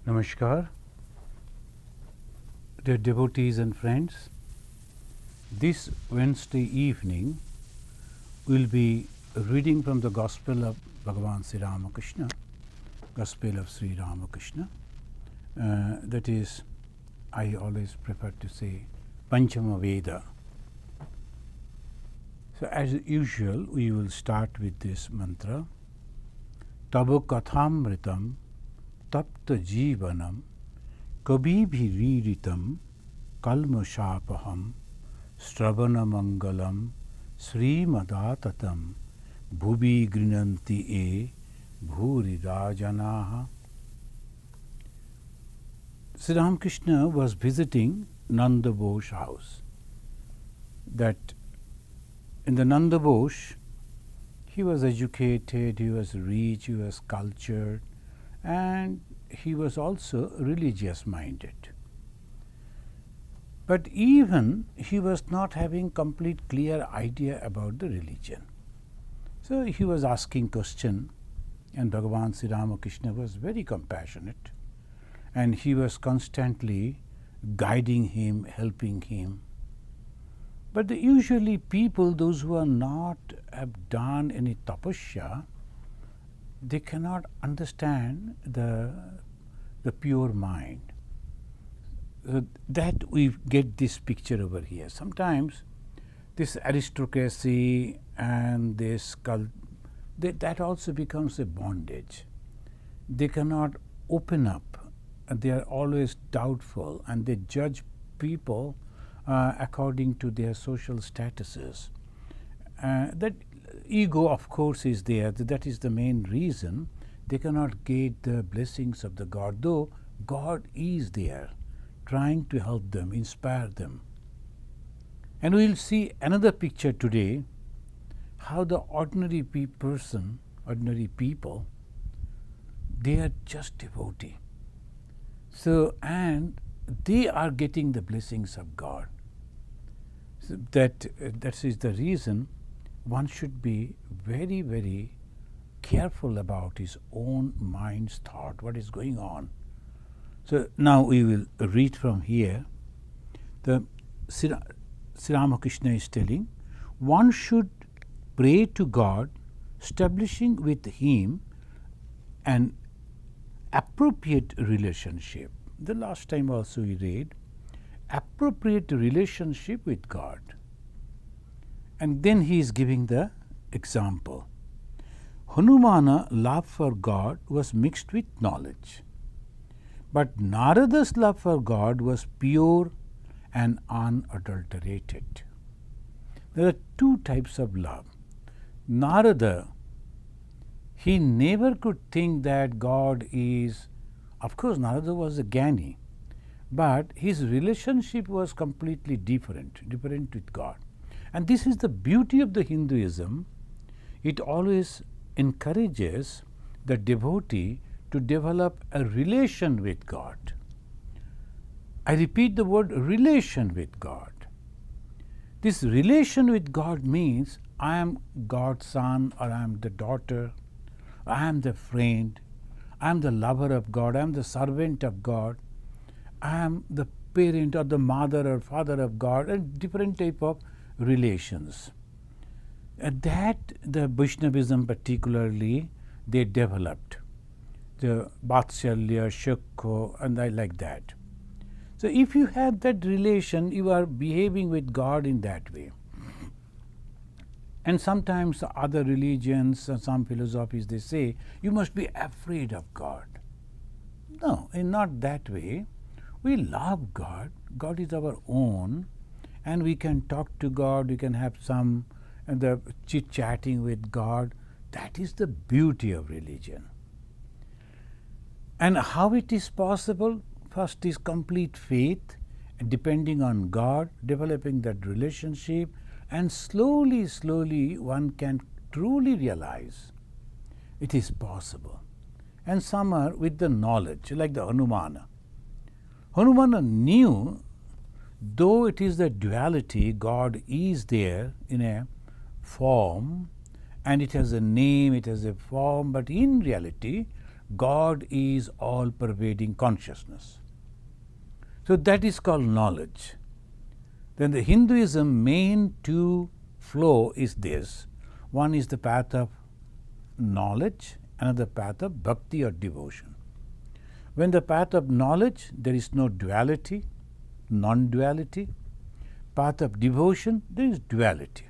Namaskar, dear devotees and friends. This Wednesday evening we'll be reading from the Gospel of Bhagavan Sri Ramakrishna, Gospel of Sri Ramakrishna. That is, I always prefer to say Panchama Veda. So as usual, we will start with this mantra. Tabo kathamritam tapta jivanam kabibhiriritam kalmashapaham stravana mangalam srimadatatam bhubi grinanti e bhuri rajanaha. Sri Ramakrishna was visiting Nanda Bosch house. That in the Nanda Bosch, he was educated, he was rich, he was cultured, and he was also religious minded. But even he was not having complete clear idea about the religion. So he was asking question, and Bhagavan Sri Ramakrishna was very compassionate, and he was constantly guiding him, helping him. But usually people, those who are not have done any tapasya, they cannot understand the pure mind. That we get this picture over here. Sometimes this aristocracy and this cult, that also becomes a bondage. They cannot open up, and they are always doubtful, and they judge people according to their social statuses. That ego, of course, is there. That is the main reason they cannot get the blessings of the God, though God is there trying to help them, inspire them. And we will see another picture today, how the ordinary ordinary people, they are just devotee. So, and they are getting the blessings of God. So that is the reason one should be very, very careful about his own mind's thought, what is going on. So now we will read from here. The Sri Ramakrishna is telling, one should pray to God, establishing with him an appropriate relationship. The last time also we read, appropriate relationship with God. And then he is giving the example. Hanumana love for God was mixed with knowledge. But Narada's love for God was pure and unadulterated. There are two types of love. Narada, he never could think that God is, of course Narada was a Jnani, but his relationship was completely different with God. And this is the beauty of the Hinduism. It always encourages the devotee to develop a relation with God. I repeat the word relation with God. This relation with God means I am God's son, or I am the daughter, I am the friend, I am the lover of God, I am the servant of God, I am the parent or the mother or father of God, and different type of relations. That the Vaishnavism particularly they developed, the Vatsalya, Shakho, and like that. So if you have that relation, you are behaving with God in that way. And sometimes other religions and some philosophies, they say you must be afraid of God. No, not that way. We love God. God is our own, and we can talk to God, we can have some the chit-chatting with God. That is the beauty of religion. And how it is possible? First is complete faith, and depending on God, developing that relationship, and slowly, slowly one can truly realize it is possible. And some are with the knowledge, like the Hanumana. Hanumana knew, though it is the duality, God is there in a form, and it has a name, it has a form, but in reality God is all-pervading consciousness. So that is called knowledge. Then the Hinduism main two flow is this. One is the path of knowledge, another path of bhakti or devotion. When the path of knowledge, there is no duality, non-duality. Path of devotion, there is duality.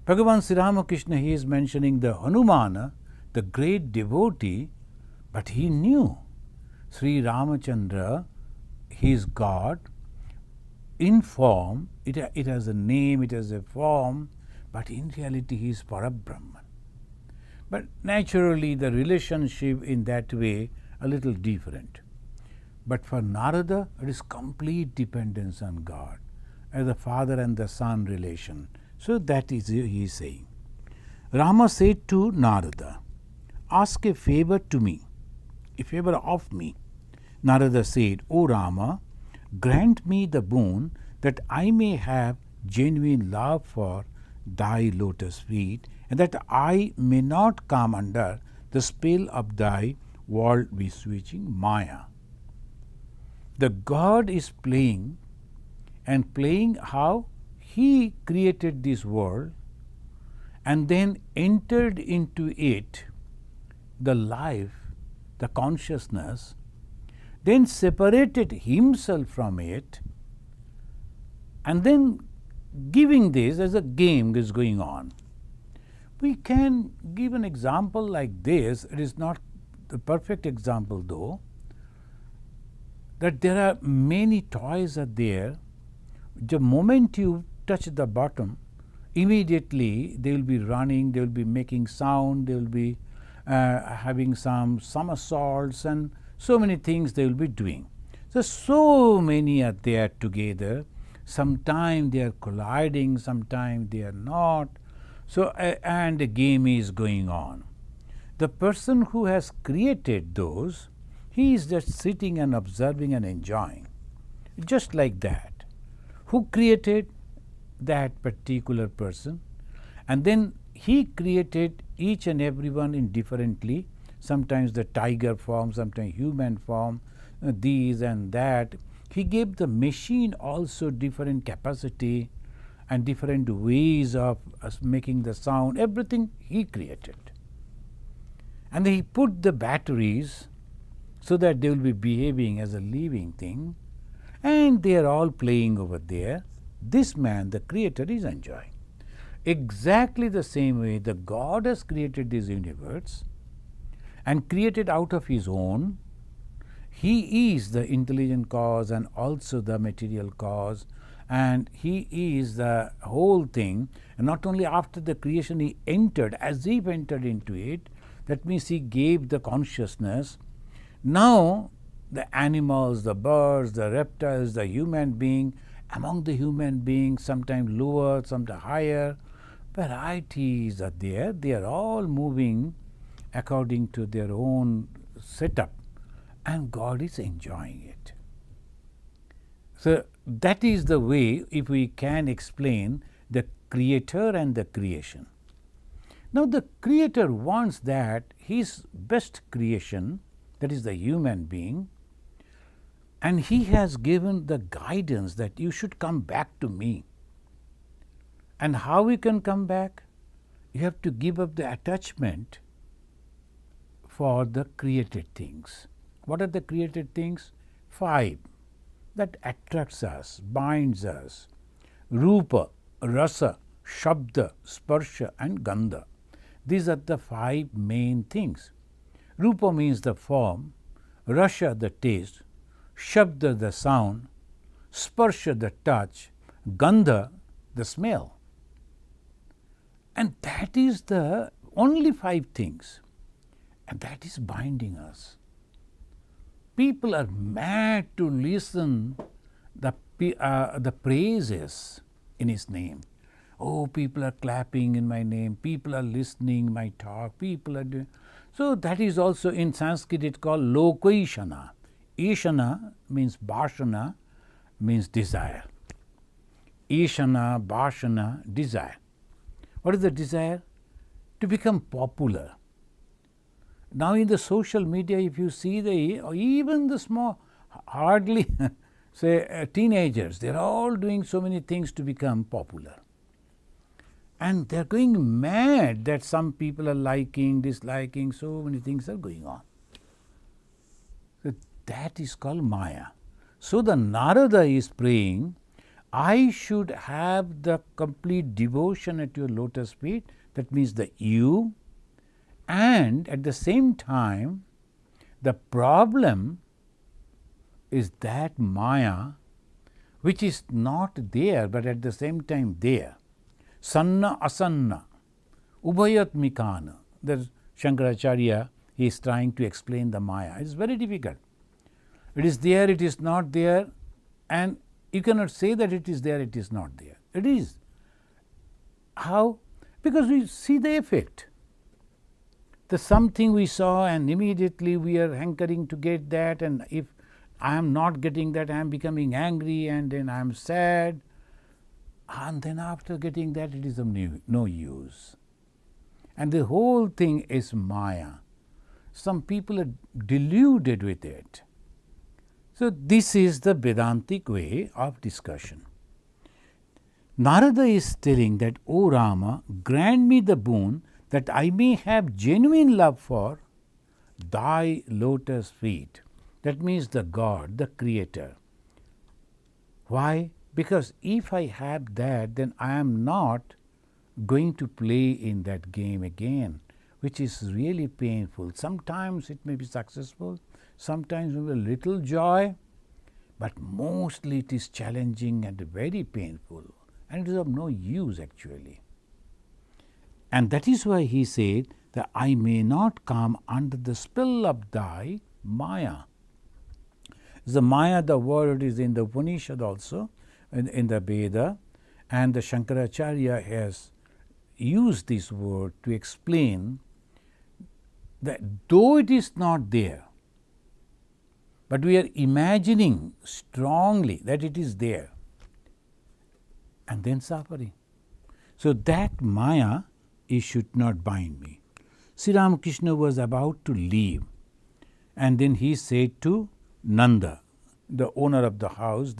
Bhagavan Sri Ramakrishna, he is mentioning the Hanumana, the great devotee, but he knew Sri Ramachandra, he is God, in form, it has a name, it has a form, but in reality he is Parabrahman. But naturally the relationship in that way a little different. But for Narada, it is complete dependence on God, as the father and the son relation. So that is he is saying. Rama said to Narada, ask a favor to me, a favor of me. Narada said, O Rama, grant me the boon that I may have genuine love for thy lotus feet, and that I may not come under the spell of thy world bewitching Maya. The God is playing, and playing how? He created this world and then entered into it the life, the consciousness, then separated himself from it, and then giving this as a game is going on. We can give an example like this. It is not the perfect example though, that there are many toys are there. The moment you touch the bottom, immediately they will be running, they will be making sound, they will be having some somersaults and so many things they will be doing. So many are there together. Sometimes they are colliding, sometimes they are not. So and the game is going on. The person who has created those, he is just sitting and observing and enjoying. Just like that. Who created? That particular person. And then he created each and everyone in differently. Sometimes the tiger form, sometimes human form, these and that. He gave the machine also different capacity and different ways of making the sound. Everything he created. And he put the batteries so that they will be behaving as a living thing, and they are all playing over there. This man, the creator, is enjoying. Exactly the same way the God has created this universe and created out of his own. He is the intelligent cause and also the material cause, and he is the whole thing. And not only after the creation he entered, as if entered into it, that means he gave the consciousness. Now the animals, the birds, the reptiles, the human being, among the human beings, sometimes lower, sometimes higher, varieties are there. They are all moving according to their own setup, and God is enjoying it. So that is the way, if we can explain the creator and the creation. Now the creator wants that his best creation, that is the human being, and he has given the guidance that you should come back to me. And how we can come back? You have to give up the attachment for the created things. What are the created things? 5 that attracts us, binds us. Rupa, Rasa, Shabda, Sparsha and Gandha. These are the 5 main things. Rupa means the form, Rasa the taste, Shabda the sound, Sparsha the touch, Gandha the smell. And that is the only 5 things, and that is binding us. People are mad to listen the praises in his name. Oh, people are clapping in my name, people are listening my talk, people are doing. So that is also in Sanskrit it called Lokaishana. Ishana means Bhashana, means desire. Ishana, Bhashana, desire. What is the desire? To become popular. Now in the social media, if you see even the small, hardly say teenagers, they're all doing so many things to become popular. And they're going mad that some people are liking, disliking, so many things are going on. So that is called Maya. So the Narada is praying, I should have the complete devotion at your lotus feet, that means the you, and at the same time, the problem is that Maya, which is not there but at the same time there. Sanna asanna, ubhayatmikana. The Shankaracharya, he is trying to explain the Maya. It is very difficult. It is there, it is not there, and you cannot say that it is there, it is not there. It is. How? Because we see the effect. The something we saw and immediately we are hankering to get that, and if I am not getting that, I am becoming angry and then I am sad, and then after getting that it is of no use. And the whole thing is Maya. Some people are deluded with it. So this is the Vedantic way of discussion. Narada is telling that, O Rama, grant me the boon that I may have genuine love for thy lotus feet. That means the God, the Creator. Why? Because if I have that, then I am not going to play in that game again, which is really painful. Sometimes it may be successful, sometimes with a little joy, but mostly it is challenging and very painful, and it is of no use actually. And that is why he said that I may not come under the spell of thy Maya. The Maya, the word is in the Upanishad also, in the Veda, and the Shankaracharya has used this word to explain that though it is not there, but we are imagining strongly that it is there, and then suffering. So that Maya, it should not bind me. Sri Ramakrishna was about to leave, and then he said to Nanda, the owner of the house,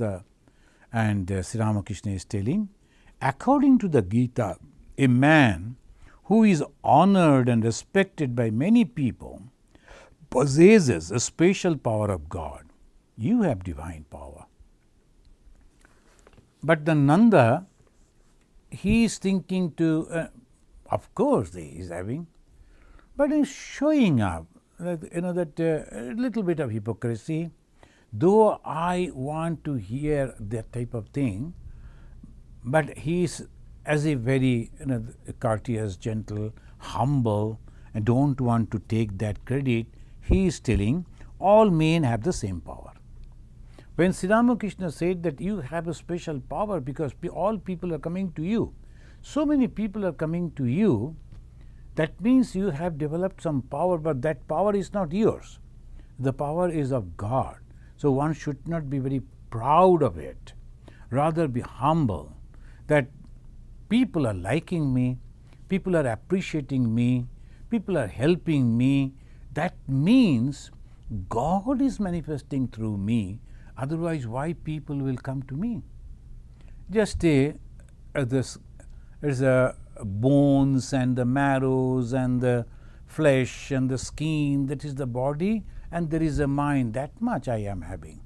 and Sri Ramakrishna is telling, according to the Gita, a man who is honored and respected by many people possesses a special power of God. You have divine power. But the Nanda, he is thinking to, of course he is having, but he is showing up, that a little bit of hypocrisy. Though I want to hear that type of thing, but he is as a very courteous, gentle, humble, and don't want to take that credit. He is telling all men have the same power. When Sri Ramakrishna said that you have a special power because all people are coming to you, so many people are coming to you, that means you have developed some power, but that power is not yours. The power is of God. So one should not be very proud of it, rather be humble that people are liking me, people are appreciating me, people are helping me. That means God is manifesting through me, otherwise why people will come to me? Just there's a bones and the marrows and the flesh and the skin, that is the body, and there is a mind, that much I am having.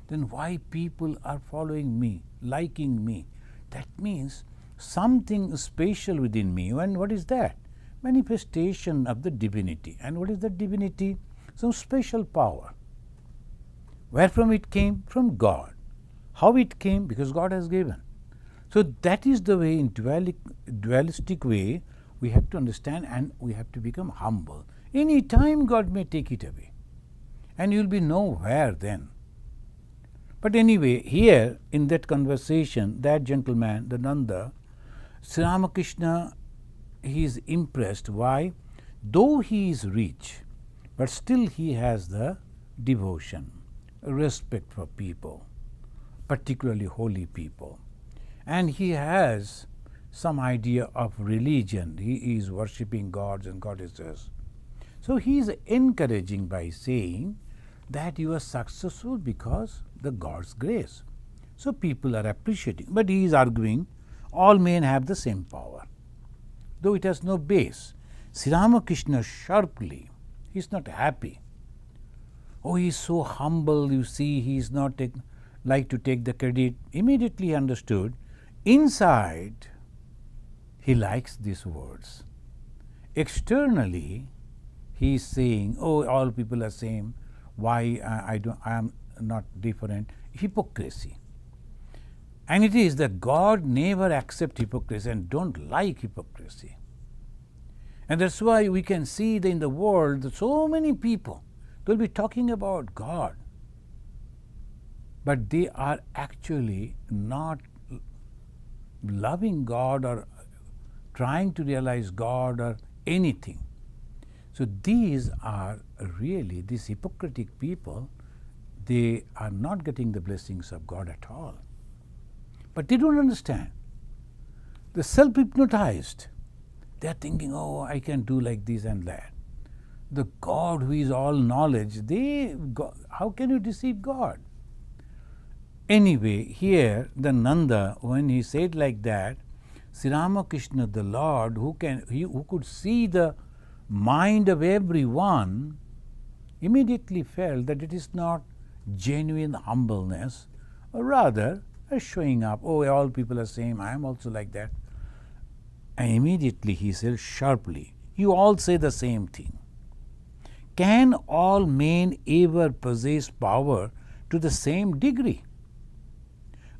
Then why people are following me, liking me? That means something special within me. And what is that? Manifestation of the divinity. And what is the divinity? Some special power. Where from it came? From God. How it came? Because God has given. So that is the way, in dualistic way, we have to understand, and we have to become humble. Any time God may take it away, and you will be nowhere then. But anyway, here in that conversation, that gentleman, the Nanda, Sri Ramakrishna, he is impressed. Why? Though he is rich, but still he has the devotion, respect for people, particularly holy people. And he has some idea of religion. He is worshipping gods and goddesses. So he is encouraging by saying that you are successful because the God's grace. So people are appreciating. But he is arguing all men have the same power, though it has no base. Sri Ramakrishna sharply, he is not happy. Oh, he is so humble, you see, he is not like to take the credit. Immediately understood, inside he likes these words. Externally, he is saying, oh, all people are same, why I am not different. Hypocrisy. And it is that God never accepts hypocrisy and don't like hypocrisy. And that's why we can see that in the world that so many people, they'll be talking about God, but they are actually not loving God or trying to realize God or anything. So these are really, these hypocritic people, they are not getting the blessings of God at all. But they don't understand. They're self-hypnotized. They're thinking, oh, I can do like this and that. The God who is all knowledge, how can you deceive God? Anyway, here the Nanda, when he said like that, Sri Ramakrishna, the Lord, who could see the mind of everyone, immediately felt that it is not genuine humbleness, or rather a showing up. Oh, all people are same, I am also like that. And immediately he said sharply, you all say the same thing. Can all men ever possess power to the same degree?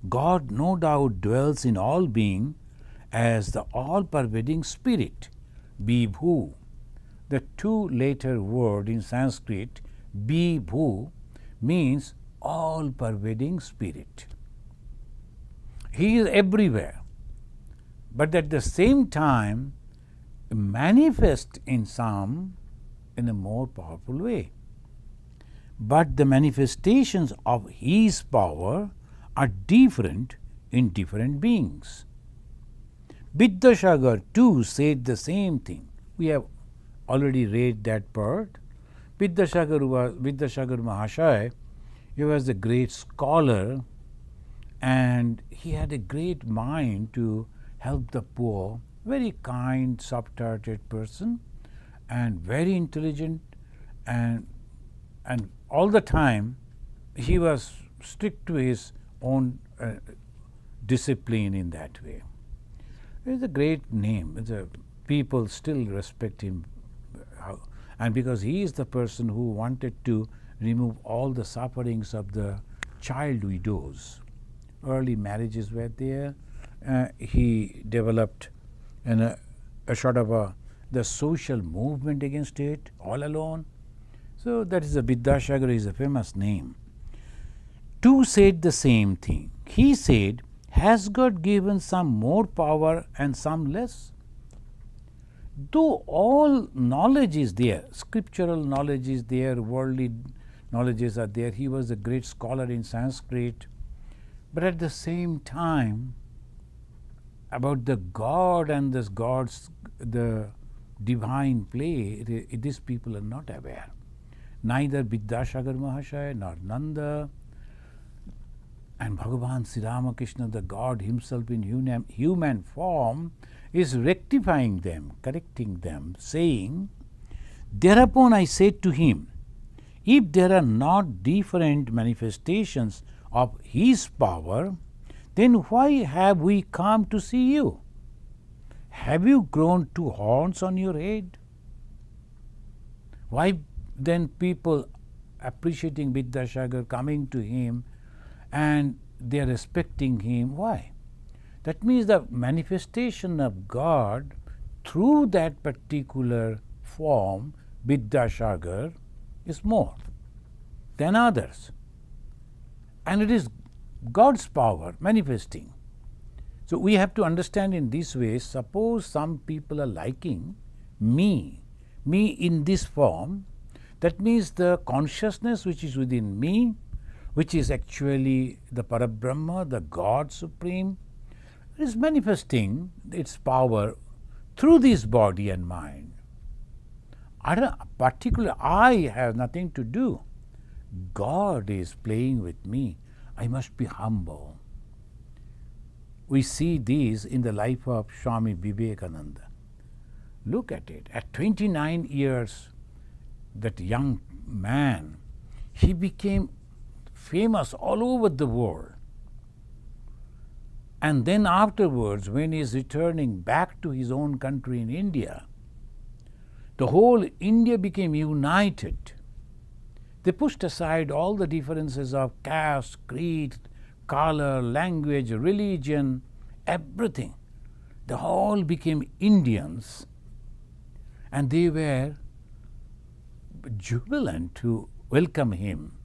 God no doubt dwells in all being as the all-pervading spirit, Vibhu. The two-letter word in Sanskrit, Vibhu, means all-pervading spirit. He is everywhere, but at the same time manifest in some in a more powerful way. But the manifestations of his power are different in different beings. Vidyasagar too said the same thing. We have already read that part. Vidyasagar Mahashaya, he was a great scholar and he had a great mind to help the poor, very kind, soft-hearted person and very intelligent, and all the time he was strict to his own discipline in that way. It is a great name. People still respect him, and because he is the person who wanted to remove all the sufferings of the child widows. Early marriages were there. He developed a sort of the social movement against it all alone. So that is Vidyasagar is a famous name. Two said the same thing. He said, has God given some more power and some less? Though all knowledge is there, scriptural knowledge is there, worldly knowledges are there, he was a great scholar in Sanskrit, but at the same time, about the God and the divine play, these people are not aware. Neither Vidyasagar Mahashaya nor Nanda and Bhagavan Sri Ramakrishna, the God himself in human form, is rectifying them, correcting them, saying, thereupon I said to him, if there are not different manifestations of his power, then why have we come to see you? Have you grown two horns on your head? Why then people appreciating Vidyasagar, coming to him, and they are respecting him? Why? That means the manifestation of God through that particular form, Vidyasagar, is more than others. And it is God's power manifesting. So we have to understand in this way, suppose some people are liking me in this form, that means the consciousness which is within me, which is actually the Parabrahma, the God Supreme, is manifesting its power through this body and mind. I have nothing to do. God is playing with me. I must be humble. We see these in the life of Swami Vivekananda. Look at it. At 29 years, that young man, he became famous all over the world. And then afterwards, when he is returning back to his own country in India, the whole India became united. They pushed aside all the differences of caste, creed, color, language, religion, everything. They all became Indians, and they were jubilant to welcome him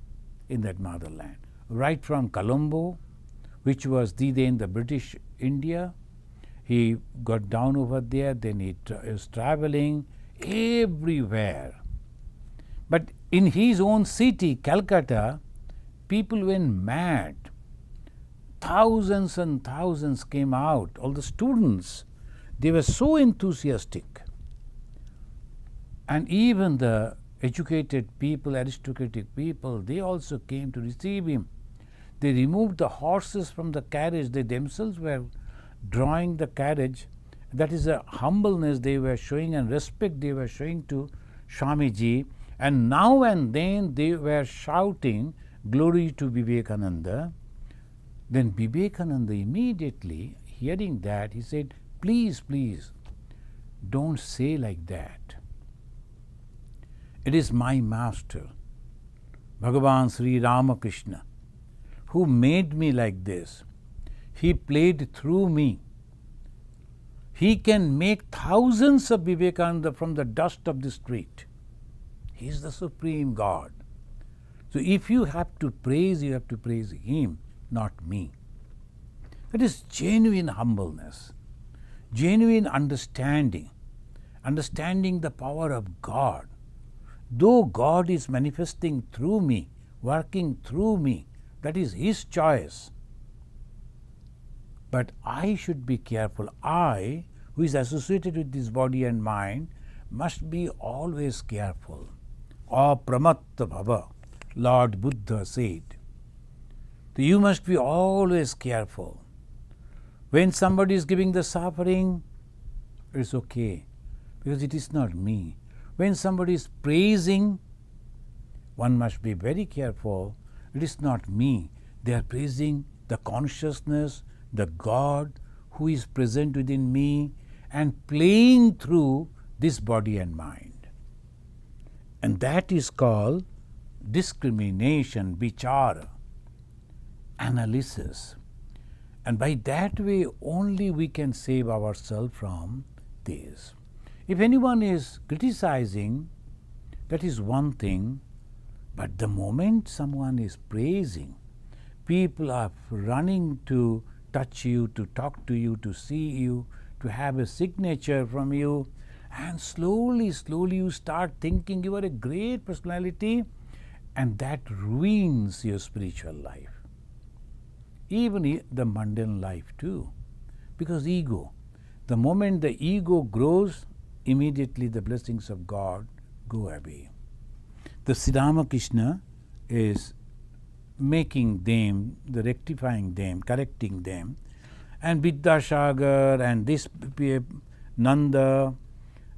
in that motherland. Right from Colombo, which was then the British India, he got down over there, then he is traveling everywhere. But in his own city, Calcutta, people went mad. Thousands and thousands came out. All the students, they were so enthusiastic. And even the educated people, aristocratic people, they also came to receive him. They removed the horses from the carriage. They themselves were drawing the carriage. That is a humbleness they were showing and respect they were showing to Swamiji. And now and then they were shouting, "Glory to Vivekananda." Then Vivekananda immediately, hearing that, he said, "Please, please, don't say like that. It is my master, Bhagavan Sri Ramakrishna, who made me like this. He played through me. He can make thousands of Vivekananda from the dust of the street. He is the Supreme God. So if you have to praise, you have to praise Him, not me." That is genuine humbleness, genuine understanding, understanding the power of God. Though God is manifesting through me, working through me, that is His choice. But I should be careful. I, who is associated with this body and mind, must be always careful. Apramatta bhava, Lord Buddha said. So you must be always careful. When somebody is giving the suffering, it's okay, because it is not me. When somebody is praising, one must be very careful. It is not me. They are praising the consciousness, the God who is present within me and playing through this body and mind. And that is called discrimination, vichara, analysis. And by that way only we can save ourselves from this. If anyone is criticizing, that is one thing, but the moment someone is praising, people are running to touch you, to talk to you, to see you, to have a signature from you, and slowly you start thinking you are a great personality, and that ruins your spiritual life. Even the mundane life too. Because ego. The moment the ego grows, immediately the blessings of God go away. The Sri Ramakrishna is making them, rectifying them, correcting them. And Vidyasagar and this Nanda,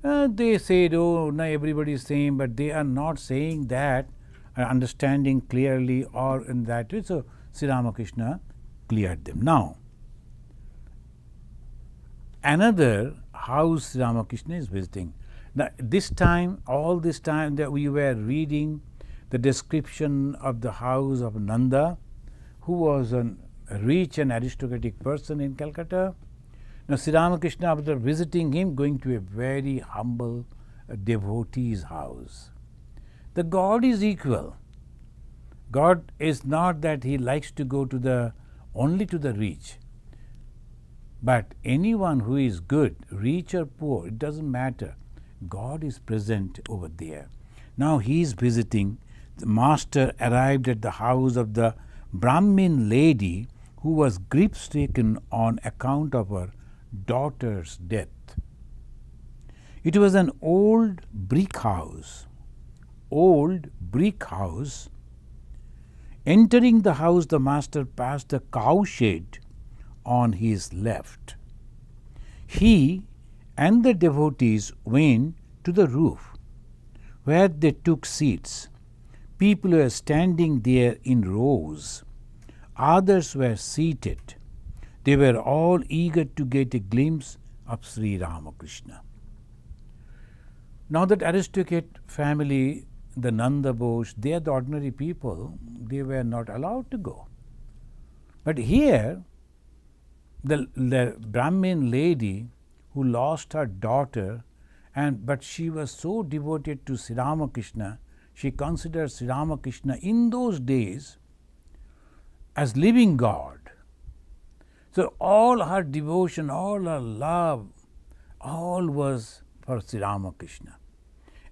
they said, "Oh, no, everybody is same," but they are not saying that, understanding clearly or in that way. So Sri Ramakrishna cleared them. Now, another house Sri Ramakrishna is visiting. Now, all this time that we were reading the description of the house of Nanda, who was a rich and aristocratic person in Calcutta. Now, Sri Ramakrishna, after visiting him, going to a very humble devotee's house. The God is equal. God is not that He likes to go to only to the rich. But anyone who is good, rich or poor, it doesn't matter. God is present over there. Now he is visiting. The master arrived at the house of the Brahmin lady who was grief-stricken on account of her daughter's death. It was an old brick house. Old brick house. Entering the house, the master passed a cowshed on his left. He and the devotees went to the roof, where they took seats. People were standing there in rows. Others were seated. They were all eager to get a glimpse of Sri Ramakrishna. Now that aristocrat family, the Nanda Bosh, they are the ordinary people, they were not allowed to go. But here, the Brahmin lady who lost her daughter, but she was so devoted to Sri Ramakrishna, she considered Sri Ramakrishna in those days as living God. So all her devotion, all her love, all was for Sri Ramakrishna.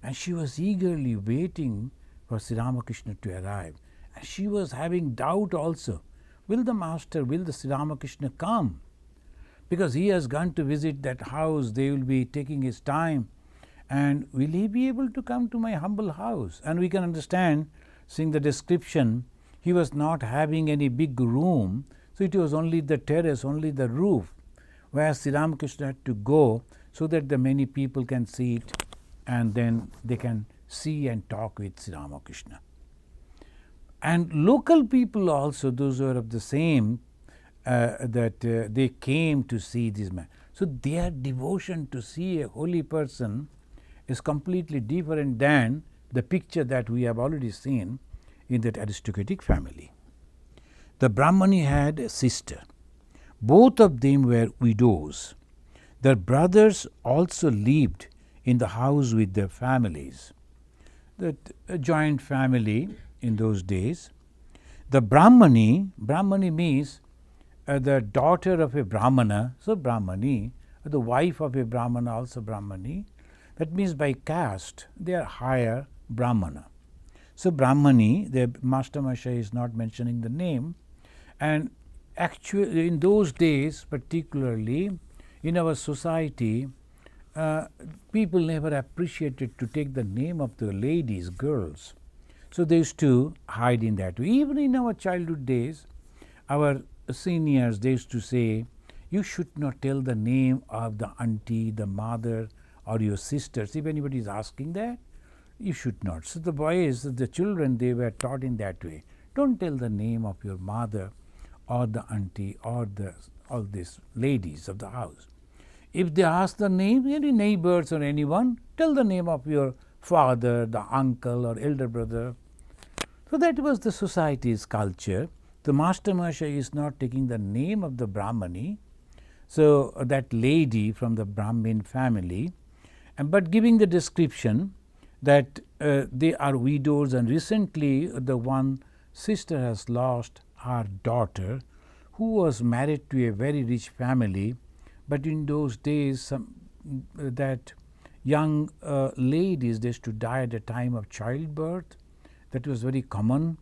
And she was eagerly waiting for Sri Ramakrishna to arrive. And she was having doubt also. Will the master, will the Sri Ramakrishna come? Because he has gone to visit that house, they will be taking his time. And will he be able to come to my humble house? And we can understand, seeing the description, he was not having any big room. So it was only the terrace, only the roof, where Sri Ramakrishna had to go so that the many people can see it and then they can see and talk with Sri Ramakrishna. And local people also, those who are of the same, they came to see this man. So their devotion to see a holy person is completely different than the picture that we have already seen in that aristocratic family. The Brahmani had a sister. Both of them were widows. Their brothers also lived in the house with their families. A joint family in those days. The Brahmani means the daughter of a Brahmana, so Brahmani, the wife of a Brahmana, also Brahmani. That means by caste, they are higher Brahmana. So Brahmani, the Master Masha is not mentioning the name. And actually, in those days, particularly in our society, people never appreciated to take the name of the ladies, girls. So they used to hide in that way. Even in our childhood days, our seniors, they used to say, you should not tell the name of the auntie, the mother, or your sisters. If anybody is asking that, you should not. So the boys, the children, they were taught in that way. Don't tell the name of your mother or the auntie or all these ladies of the house. If they ask the name, any neighbors or anyone, tell the name of your father, the uncle or elder brother. So that was the society's culture. The Master Masha is not taking the name of the Brahmani, so that lady from the Brahmin family, but giving the description that they are widows, and recently the one sister has lost her daughter who was married to a very rich family. But in those days, that young ladies, they used to die at the time of childbirth. That was very common.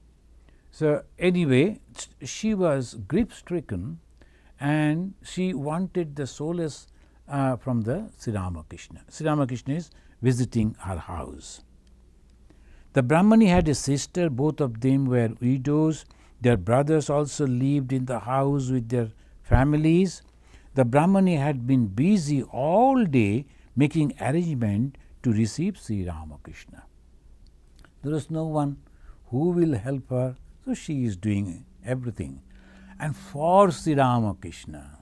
So anyway, she was grief-stricken and she wanted the solace from the Sri Ramakrishna. Sri Ramakrishna is visiting her house. The Brahmani had a sister, both of them were widows. Their brothers also lived in the house with their families. The Brahmani had been busy all day making arrangement to receive Sri Ramakrishna. There was no one who will help her, so she is doing everything. And for Sri Ramakrishna,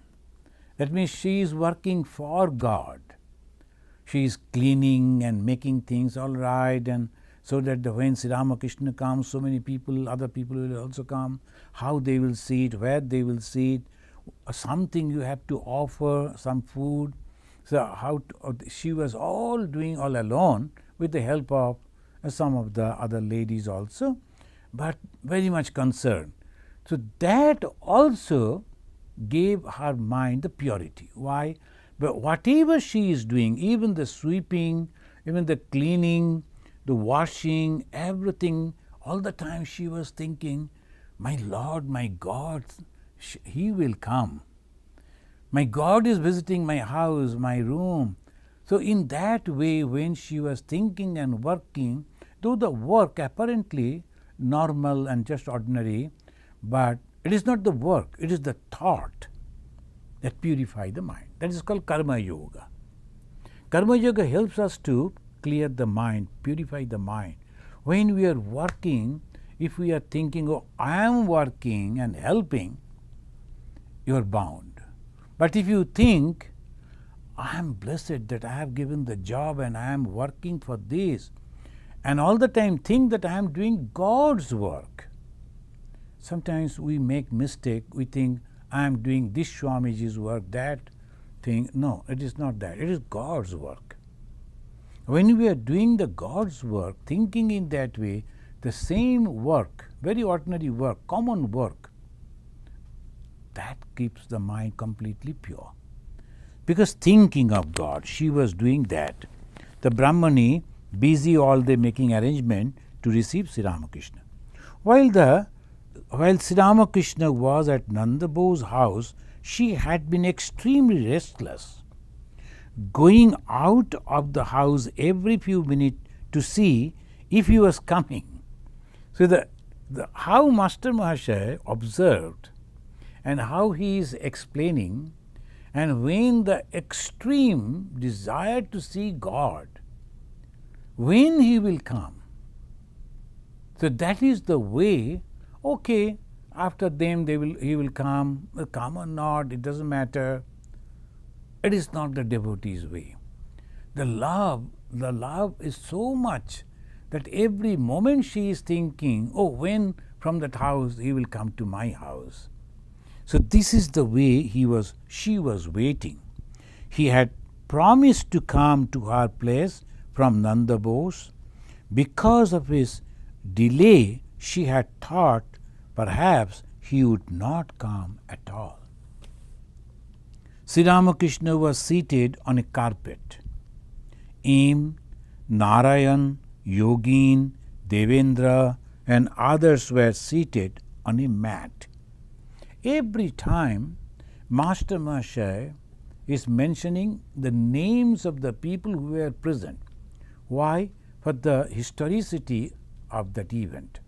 that means she is working for God. She is cleaning and making things all right, and so that when Sri Ramakrishna comes, so many people, other people will also come, how they will see it, where they will see it, something you have to offer, some food. So she was all doing all alone with the help of some of the other ladies also, but very much concerned. So that also gave her mind the purity. Why? But whatever she is doing, even the sweeping, even the cleaning, the washing, everything, all the time she was thinking, my Lord, my God, He will come. My God is visiting my house, my room. So in that way, when she was thinking and working, though the work apparently normal and just ordinary, but it is not the work, it is the thought that purify the mind. That is called karma yoga. Karma yoga helps us to clear the mind, purify the mind. When we are working, if we are thinking, oh, I am working and helping, you are bound. But if you think, I am blessed that I have given the job and I am working for this, and all the time think that I am doing God's work. Sometimes we make mistake, we think I am doing this Swamiji's work, that thing. No, it is not that. It is God's work. When we are doing the God's work, thinking in that way, the same work, very ordinary work, common work, that keeps the mind completely pure. Because thinking of God, she was doing that. The Brahmani, busy all day making arrangement to receive Sri Ramakrishna. While Sri Ramakrishna was at Nandabo's house, she had been extremely restless, going out of the house every few minutes to see if he was coming. So how Master Mahashaya observed and how he is explaining, and when the extreme desire to see God, when he will come. So that is the way, okay, after them he will come or not, it doesn't matter. It is not the devotee's way. The love is so much that every moment she is thinking, oh, when from that house he will come to my house. So this is the way she was waiting. He had promised to come to her place from Nandabos. Because of his delay, she had thought perhaps he would not come at all. Sri Ramakrishna was seated on a carpet. Im, Narayan, Yogin, Devendra and others were seated on a mat. Every time Master Mahashaya is mentioning the names of the people who were present. Why? For the historicity of that event.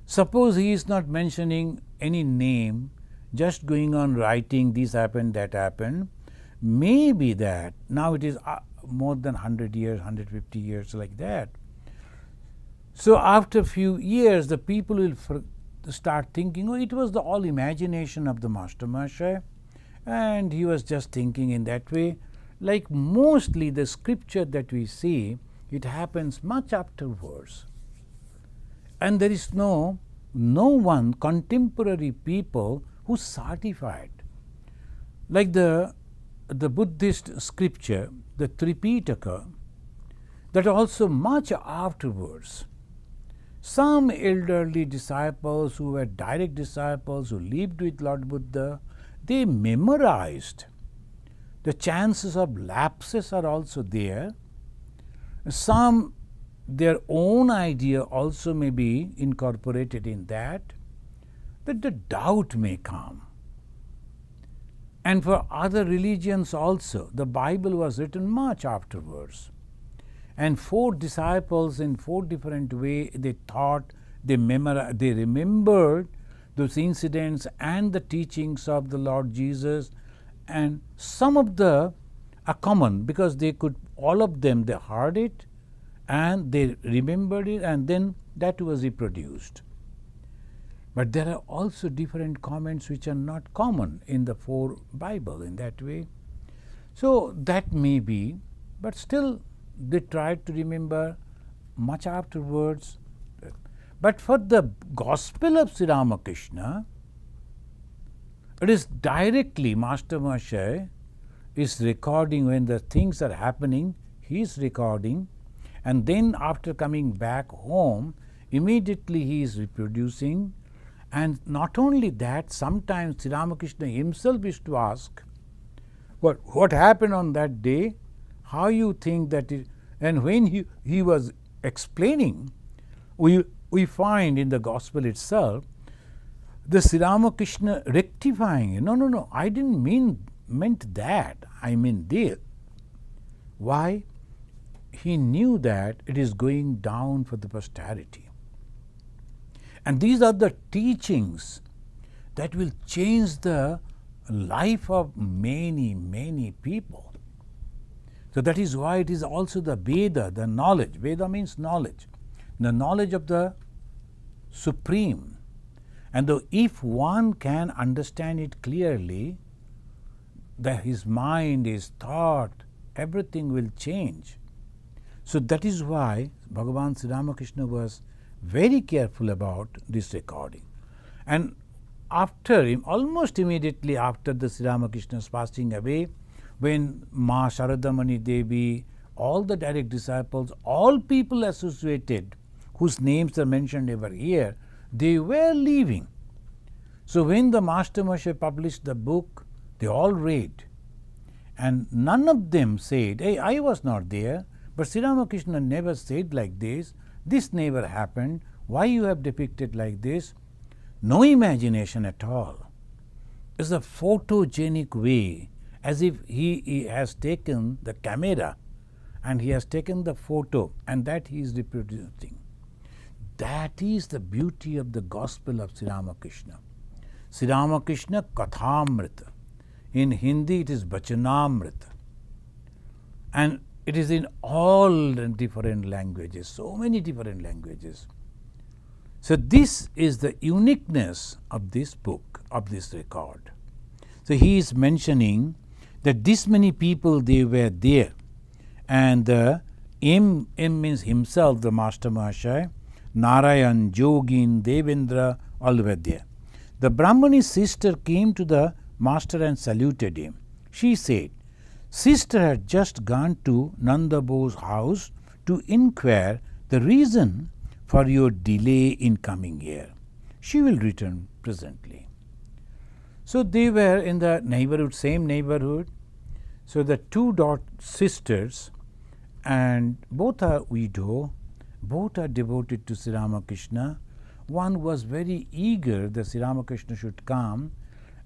Suppose he is not mentioning any name, just going on writing this happened, that happened, maybe that now it is more than 100 years, 150 years like that. So after a few years, the people will start thinking, oh, it was the all imagination of the Master Mahashaya, and he was just thinking in that way. Like mostly the scripture that we see, it happens much afterwards. And there is no one contemporary people who certified. Like the Buddhist scripture, the Tripitaka, that also much afterwards. Some elderly disciples who were direct disciples who lived with Lord Buddha, they memorized. The chances of lapses are also there. Some, their own idea also may be incorporated in that the doubt may come. And for other religions also, the Bible was written much afterwards. And 4 disciples in 4 different ways, they thought, they remembered those incidents and the teachings of the Lord Jesus. And some of the are common because they could, all of them, they heard it and they remembered it, and then that was reproduced. But there are also different comments which are not common in the 4 Bible in that way. So that may be, but still they tried to remember much afterwards. But for the Gospel of Sri Ramakrishna, it is directly Master Mahashaya is recording when the things are happening, he is recording, and then after coming back home, immediately he is reproducing. And not only that, sometimes Sri Ramakrishna himself used to ask, what happened on that day? How you think that it, and when he was explaining, we find in the Gospel itself, the Sri Ramakrishna rectifying, no, I didn't meant that, I mean this. Why? He knew that it is going down for the posterity. And these are the teachings that will change the life of many, many people. So that is why it is also the Veda, the knowledge. Veda means knowledge. The knowledge of the Supreme. And though if one can understand it clearly, that his mind, his thought, everything will change. So that is why Bhagavan Sri Ramakrishna was very careful about this recording. And after him, almost immediately after the Sri Ramakrishna's passing away, when Ma Sharadamani Devi, all the direct disciples, all people associated whose names are mentioned over here, they were leaving. So when the Master Moshe published the book, they all read. And none of them said, hey, I was not there, but Sri Ramakrishna never said like this never happened, why you have depicted like this? No imagination at all. It's a photogenic way, as if he has taken the camera and he has taken the photo and that he is reproducing. That is the beauty of the gospel of Sri Ramakrishna. Sri Ramakrishna Kathamrita. In Hindi it is Bachanamrita. And it is in all different languages, so many different languages. So this is the uniqueness of this book, of this record. So he is mentioning that this many people, they were there. And the M means himself, the Master Mahashaya, Narayan, Jogin, Devendra, all were there. The Brahmani's sister came to the Master and saluted him. She said, Sister had just gone to Nanda Bo's house to inquire the reason for your delay in coming here. She will return presently. So they were in the neighborhood, same neighborhood. So the two sisters, and both are widow, both are devoted to Sri Ramakrishna. One was very eager that Sri Ramakrishna should come,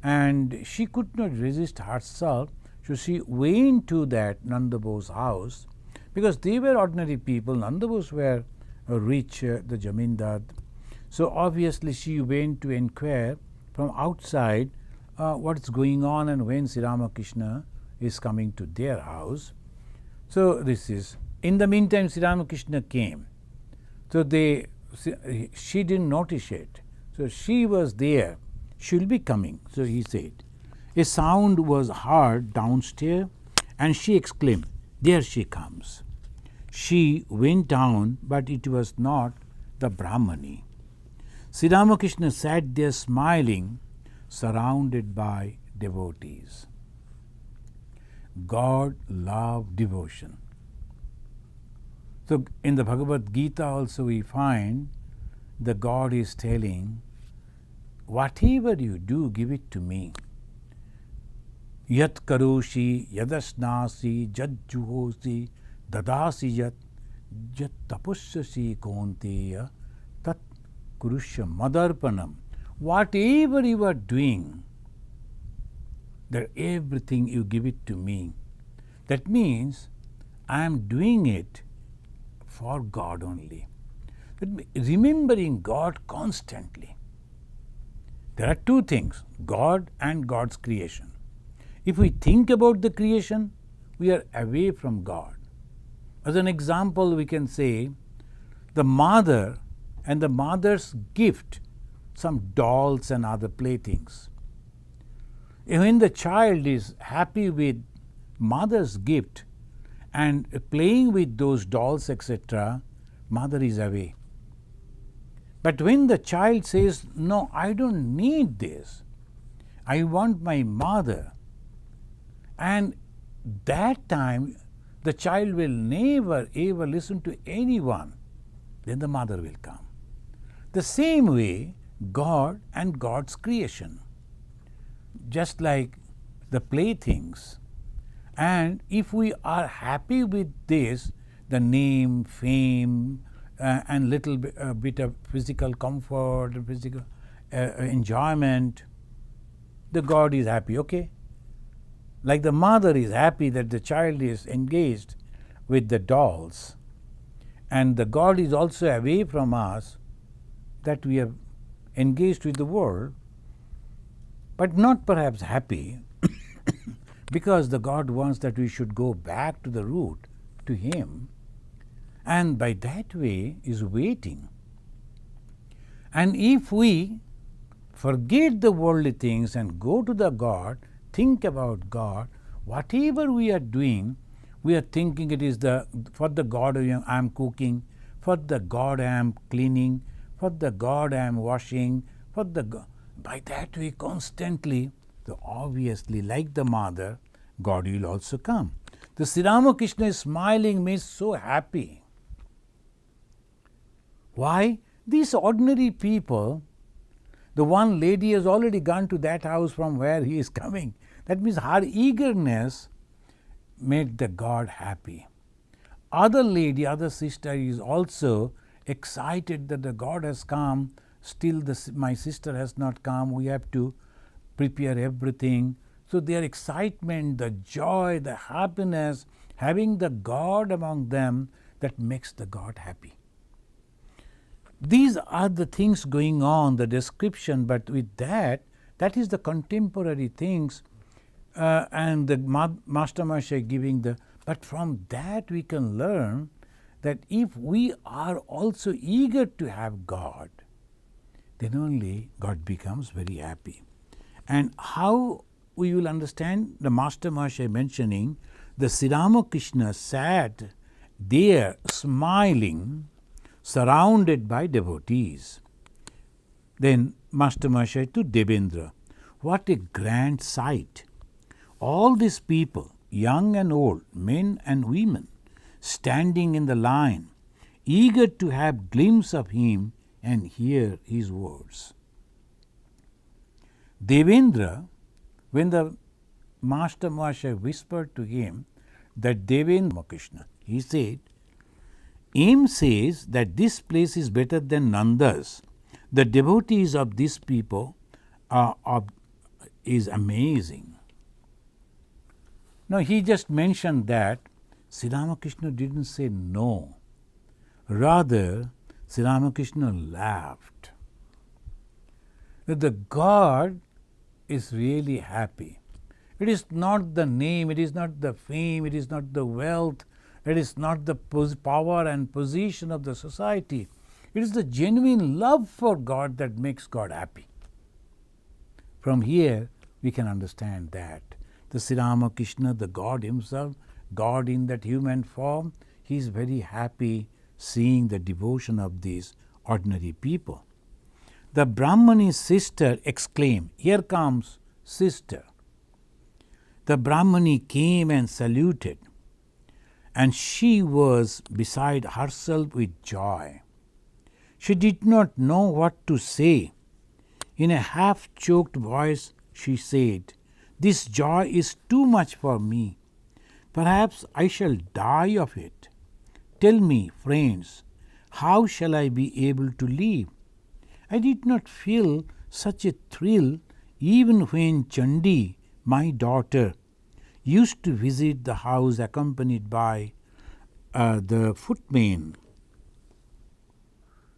and she could not resist herself. So she went to that Nanda Bo's house, because they were ordinary people. Nanda Bos were rich, the Jamindar. So obviously she went to inquire from outside what is going on and when Sri Ramakrishna is coming to their house. So this is, in the meantime Sri Ramakrishna came. So she didn't notice it. So she was there, she will be coming. So he said, a sound was heard downstairs and she exclaimed, there she comes. She went down, but it was not the Brahmani. Sri Ramakrishna sat there smiling, surrounded by devotees. God loved devotion. So in the Bhagavad Gita also we find the God is telling, whatever you do, give it to me. Yat karoshi, yadasnasi, jad juhosi, dadasi yat, jat tapusyasi konteya, tat kurusya madarpanam. Whatever you are doing, that everything you give it to me. That means I am doing it for God only. Remembering God constantly. There are two things, God and God's creation. If we think about the creation, we are away from God. As an example, we can say the mother and the mother's gift, some dolls and other playthings. When the child is happy with mother's gift and playing with those dolls, etc., mother is away. But when the child says, no, I don't need this, I want my mother, and that time the child will never ever listen to anyone, then the mother will come. The same way, God and God's creation, just like the playthings. And if we are happy with this, the name, fame, and little bit of physical comfort, physical enjoyment, the God is happy, okay? Like the mother is happy that the child is engaged with the dolls, and the God is also away from us, that we are engaged with the world, but not perhaps happy, because the God wants that we should go back to the root, to Him, and by that way is waiting. And if we forget the worldly things and go to the God, think about God, whatever we are doing, we are thinking it is for the God I am cooking, for the God I am cleaning, for the God I am washing, for the God. By that way constantly, so obviously like the mother, God will also come. The Sri Ramakrishna is smiling, means so happy. Why? These ordinary people, the one lady has already gone to that house from where he is coming. That means her eagerness made the God happy. Other lady, other sister is also excited that the God has come, still my sister has not come, we have to prepare everything. So their excitement, the joy, the happiness, having the God among them, that makes the God happy. These are the things going on, the description, but with that is the contemporary things, and the Master Maharshi giving the, but from that we can learn that if we are also eager to have God, then only God becomes very happy. And how we will understand the Master Maharshi mentioning the Sri Ramakrishna sat there smiling, surrounded by devotees. Then Master Maharshi to Devendra, what a grand sight! All these people, young and old, men and women, standing in the line, eager to have glimpse of him and hear his words. Devendra, when the Master Maharshi whispered to him that Devendra Krishna, he said, Aim says that this place is better than Nanda's. The devotees of these people is amazing. Now he just mentioned that Sri Ramakrishna didn't say no. Rather, Sri Ramakrishna laughed. That the God is really happy. It is not the name, it is not the fame, it is not the wealth, it is not the power and position of the society. It is the genuine love for God that makes God happy. From here, we can understand that. The Sri Ramakrishna, the God himself, God in that human form, he is very happy seeing the devotion of these ordinary people. The Brahmani's sister exclaimed, Here comes sister. The Brahmani came and saluted, and she was beside herself with joy. She did not know what to say. In a half-choked voice she said, This joy is too much for me. Perhaps I shall die of it. Tell me, friends, how shall I be able to live? I did not feel such a thrill even when Chandi, my daughter, used to visit the house accompanied by the footman.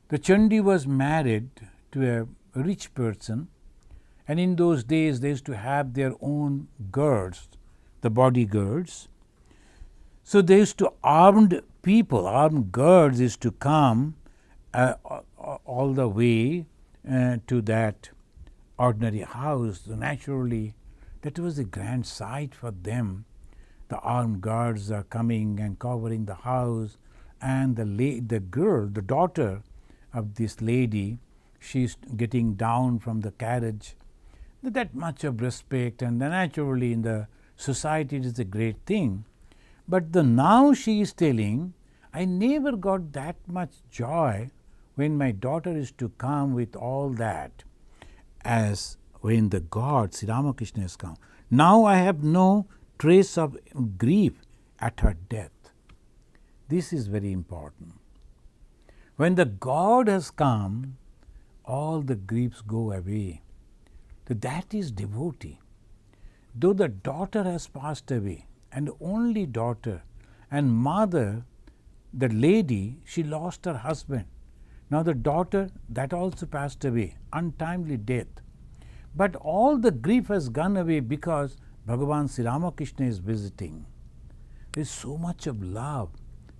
The Chandi was married to a rich person, and in those days they used to have their own guards, the bodyguards. So they used to armed guards used to come all the way to that ordinary house. So naturally, that was a grand sight for them. The armed guards are coming and covering the house, and the girl, the daughter of this lady, she's getting down from the carriage. That much of respect, and naturally in the society it is a great thing. But now she is telling, I never got that much joy when my daughter is to come with all that as when the God, Sri Ramakrishna, has come. Now I have no trace of grief at her death. This is very important. When the God has come, all the griefs go away. So that is devotee. Though the daughter has passed away, and only daughter, And mother, the lady, she lost her husband. Now the daughter, that also passed away, untimely death. But all the grief has gone away because Bhagavan Sri Ramakrishna is visiting. There is so much of love,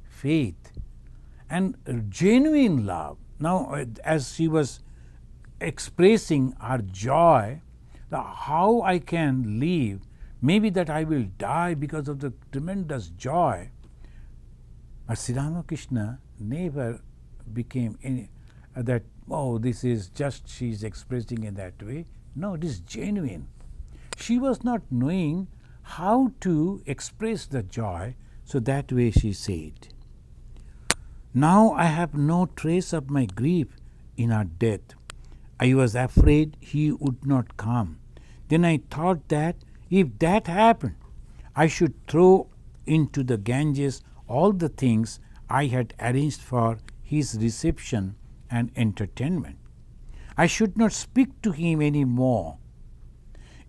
faith, and genuine love. Now, as she was expressing her joy, how I can live, maybe that I will die because of the tremendous joy. But Sri Ramakrishna never became any that, oh, this is just she is expressing in that way. No, it is genuine. She was not knowing how to express the joy, so that way she said, now I have no trace of my grief in her death. I was afraid he would not come. Then I thought that if that happened, I should throw into the Ganges all the things I had arranged for his reception and entertainment. I should not speak to him any more.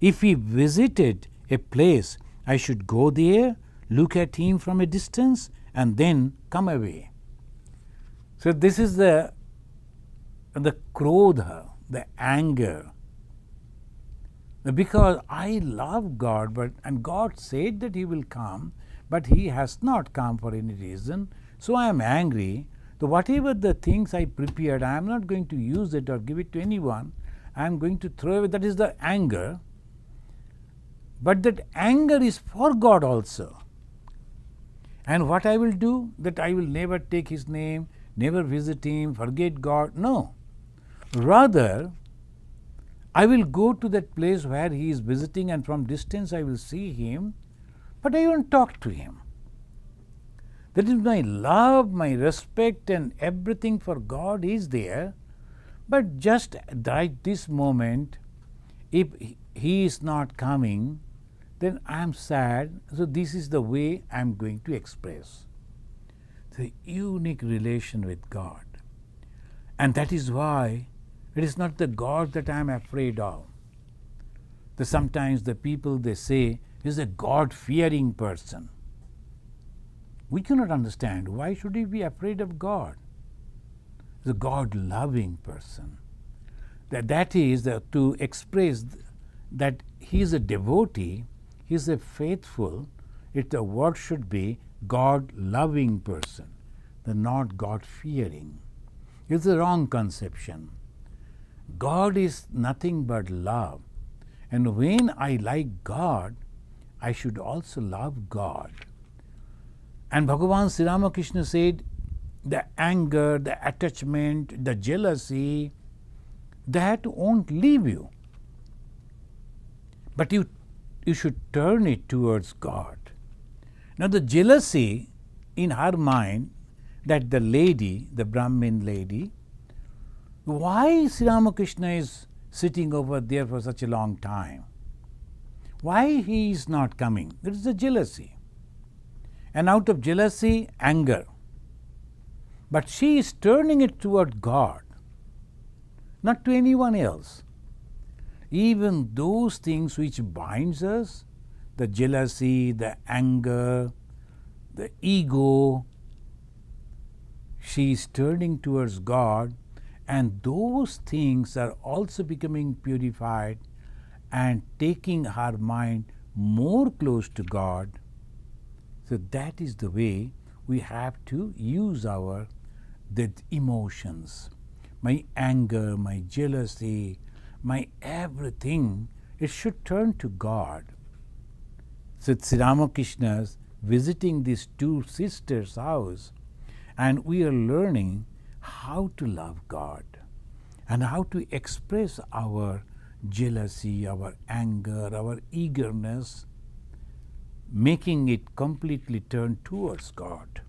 If he visited a place, I should go there, look at him from a distance, and then come away. So this is the krodha, the anger. Because I love God, and God said that He will come, but He has not come for any reason. So I am angry. So whatever the things I prepared, I am not going to use it or give it to anyone. I am going to throw away. That is the anger. But that anger is for God also. And what I will do? That I will never take His name, never visit Him, forget God. No. Rather, I will go to that place where He is visiting, and from distance I will see Him, but I won't talk to Him. That is my love, my respect, and everything for God is there. But just right this moment, if He is not coming, then I am sad. So this is the way I am going to express the unique relation with God. And that is why it is not the God that I am afraid of. Sometimes the people, they say, is a God-fearing person. We cannot understand why should he be afraid of God. He's a God-loving person. That is to express that he is a devotee, he is a faithful. The word should be God-loving person, not God-fearing. It's a wrong conception. God is nothing but love. And when I like God, I should also love God. And Bhagavan Sri Ramakrishna said, the anger, the attachment, the jealousy, that won't leave you. But you should turn it towards God. Now the jealousy in her mind, that the lady, the Brahmin lady, why Sri Ramakrishna is sitting over there for such a long time? Why he is not coming? There is a jealousy. And out of jealousy, anger. But she is turning it toward God, not to anyone else. Even those things which binds us, the jealousy, the anger, the ego, she is turning towards God, and those things are also becoming purified and taking her mind more close to God. So that is the way we have to use the emotions. My anger, my jealousy, my everything, it should turn to God. So Sri Ramakrishna is visiting these two sisters' house, and we are learning how to love God and how to express our jealousy, our anger, our eagerness, making it completely turn towards God.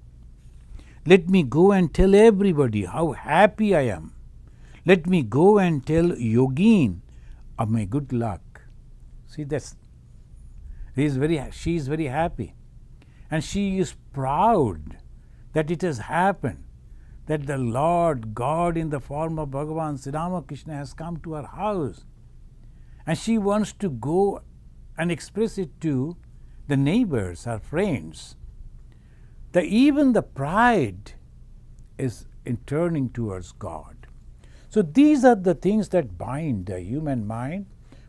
Let me go and tell everybody how happy I am. Let me go and tell Yogin of my good luck. See, she is very happy. And she is proud that it has happened, that the Lord God in the form of Bhagavan Sri Ramakrishna has come to her house. And she wants to go and express it to the neighbors, her friends. Even the pride is in turning towards God. So these are the things that bind the human mind.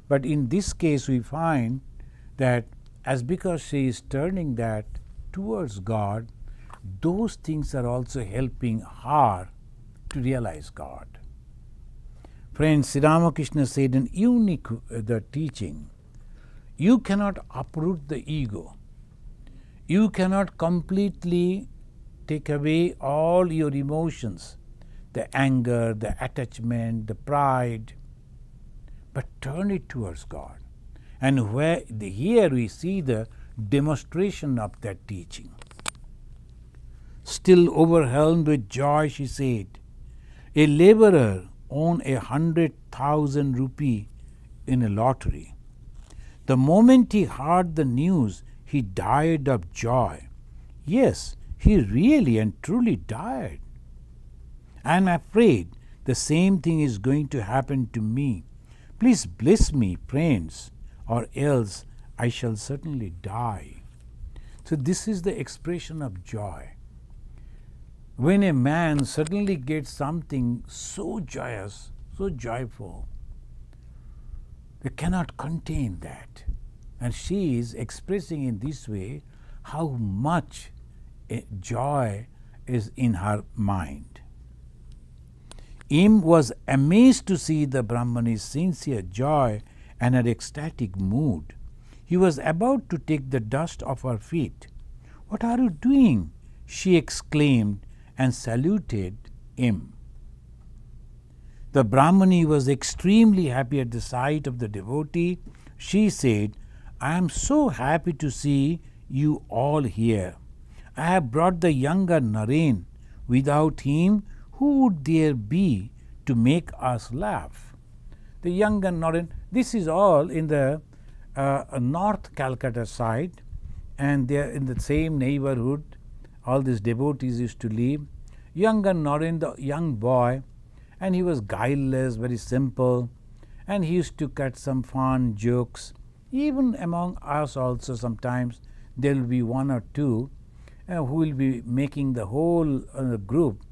But in this case we find that as because she is turning that towards God, those things are also helping her to realize God. Friends, Sri Ramakrishna said in unique the teaching, you cannot uproot the ego. You cannot completely take away all your emotions, the anger, the attachment, the pride, but turn it towards God. And here we see the demonstration of that teaching. Still overwhelmed with joy, she said, a laborer won 100,000 rupee in a lottery. The moment he heard the news, he died of joy. Yes, he really and truly died. I am afraid the same thing is going to happen to me. Please bless me, friends, or else I shall certainly die. So this is the expression of joy. When a man suddenly gets something so joyous, so joyful, they cannot contain that. And she is expressing in this way how much joy is in her mind. Im was amazed to see the Brahmani's sincere joy and her ecstatic mood. He was about to take the dust off her feet. What are you doing? She exclaimed and saluted him. The Brahmani was extremely happy at the sight of the devotee. She said, I am so happy to see you all here. I have brought the younger Naren. Without him, who would there be to make us laugh? The younger Naren, this is all in the North Calcutta side, and they are in the same neighborhood. All these devotees used to live. Younger Naren, the young boy, and he was guileless, very simple, and he used to cut some fun jokes. Even among us also sometimes there will be one or two who will be making the whole group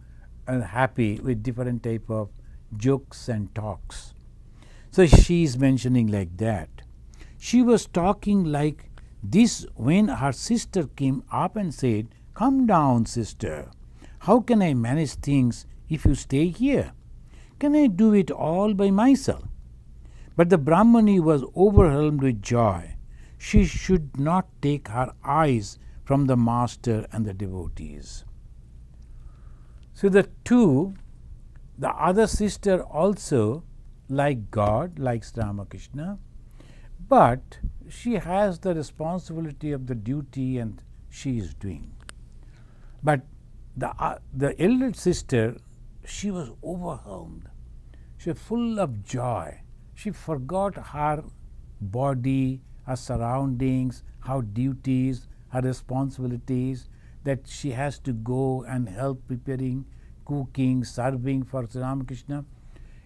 happy with different type of jokes and talks. So she is mentioning like that. She was talking like this when her sister came up and said, Come down, sister. How can I manage things if you stay here? Can I do it all by myself? But the Brahmani was overwhelmed with joy. She should not take her eyes from the master and the devotees. So the other sister also like God, likes Ramakrishna, but she has the responsibility of the duty and she is doing. But the elder sister, she was overwhelmed. She was full of joy. She forgot her body, her surroundings, her duties, her responsibilities, that she has to go and help preparing, cooking, serving for Sri Ramakrishna.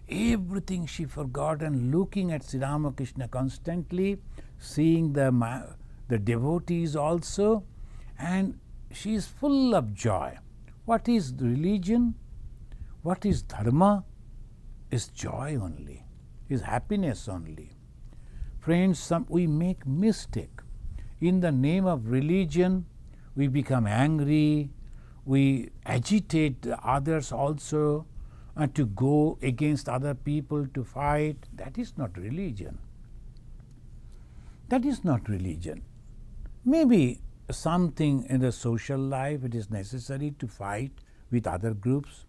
Everything she forgot, and looking at Sri Ramakrishna constantly, seeing the devotees also, and she is full of joy. What is religion? What is dharma? Is joy only, is happiness only. Friends, we make mistake. In the name of religion, we become angry, we agitate the others also, to go against other people to fight. That is not religion. That is not religion. Maybe something in the social life it is necessary to fight with other groups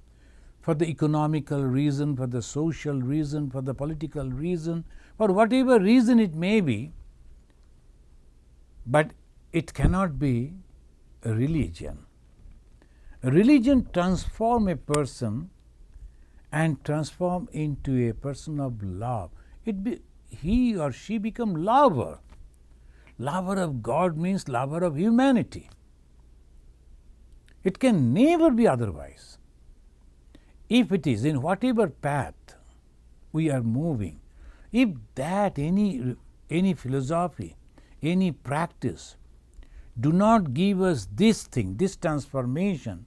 for the economical reason, for the social reason, for the political reason, for whatever reason it may be, but it cannot be a religion. A religion transforms a person and transform into a person of love. He or she become lover. Lover of God means lover of humanity. It can never be otherwise. If it is in whatever path we are moving, if that any philosophy, any practice do not give us this thing, this transformation,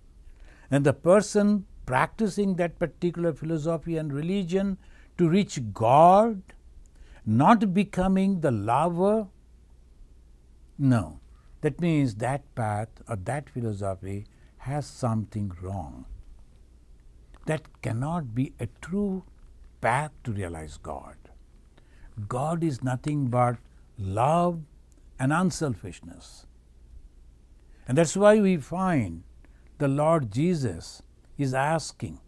and the person practicing that particular philosophy and religion to reach God, not becoming the lover, no. That means that path or that philosophy has something wrong. That cannot be a true path to realize God. God is nothing but love and unselfishness. And that's why we find the Lord Jesus is asking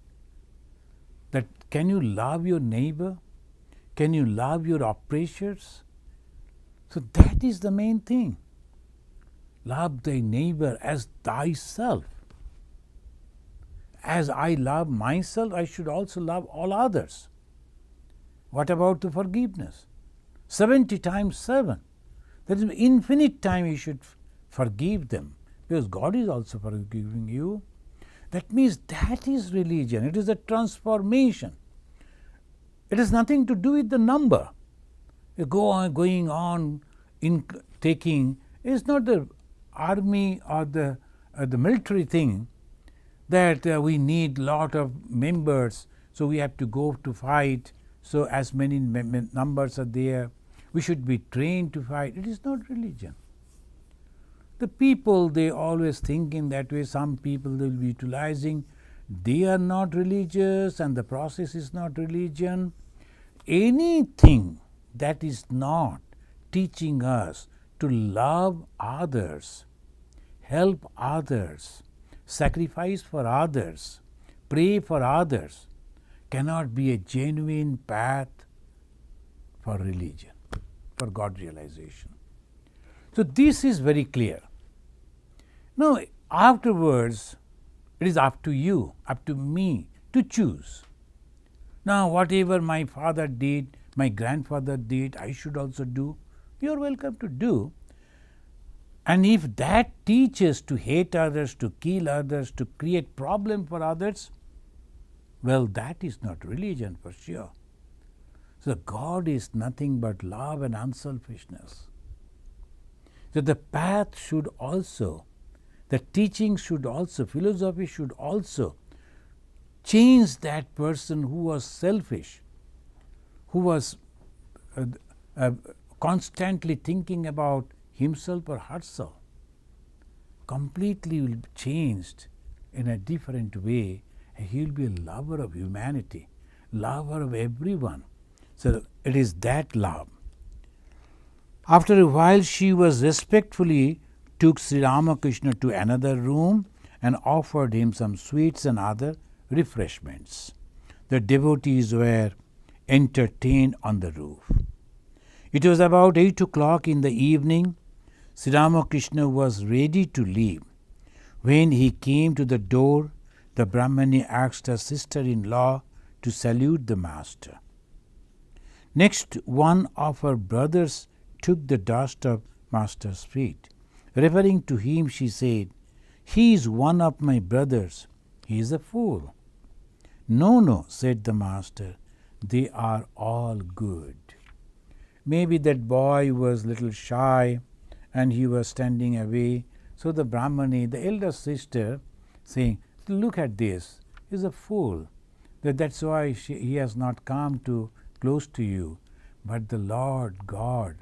that, can you love your neighbor? Can you love your oppressors? So that is the main thing. Love thy neighbor as thyself. As I love myself, I should also love all others. What about the forgiveness? 70 times 7. That is infinite time you should forgive them, because God is also forgiving you. That means that is religion. It is a transformation. It has nothing to do with the number. Going on in taking, it's not the army or the military thing that we need lot of members, so we have to go to fight, so as many numbers are there, we should be trained to fight. It is not religion. The people, they always think in that way. Some people they will be utilizing, they are not religious and the process is not religion. Anything that is not teaching us to love others, help others, sacrifice for others, pray for others, cannot be a genuine path for religion, for God realization. So this is very clear. Now afterwards, it is up to you, up to me to choose. Now whatever my father did, my grandfather did, I should also do. You are welcome to do. And if that teaches to hate others, to kill others, to create problem for others, well, that is not religion for sure. So God is nothing but love and unselfishness. So the path should also, the teaching should also, philosophy should also change that person who was selfish, who was constantly thinking about himself or herself, completely will be changed in a different way, and he will be a lover of humanity, lover of everyone. So it is that love. After a while, she was respectfully took Sri Ramakrishna to another room and offered him some sweets and other refreshments. The devotees were entertained on the roof. It was about 8 o'clock in the evening. Sri Ramakrishna was ready to leave. When he came to the door, the Brahmani asked her sister-in-law to salute the master. Next, one of her brothers took the dust of master's feet. Referring to him, she said, "He is one of my brothers. He is a fool." "No, no," said the master, "they are all good." Maybe that boy was a little shy and he was standing away. So the Brahmani, the elder sister, saying, "Look at this, he is a fool. That's why he has not come to close to you." But the Lord God,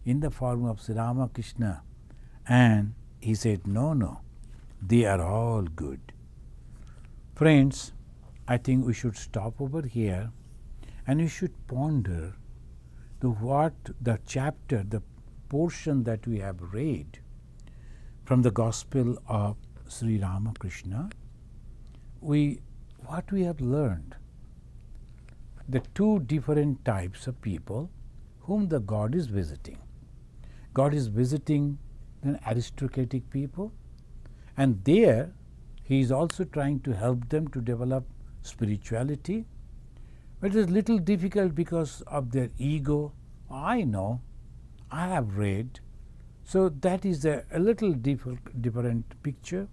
in the form of Sri Ramakrishna, and he said, "No, no, they are all good." Friends, I think we should stop over here and we should ponder the chapter, the portion that we have read from the Gospel of Sri Ramakrishna. What we have learned, the two different types of people whom the God is visiting. God is visiting the aristocratic people, and there he is also trying to help them to develop spirituality. But it is little difficult because of their ego. I know, I have read. So that is a little different picture.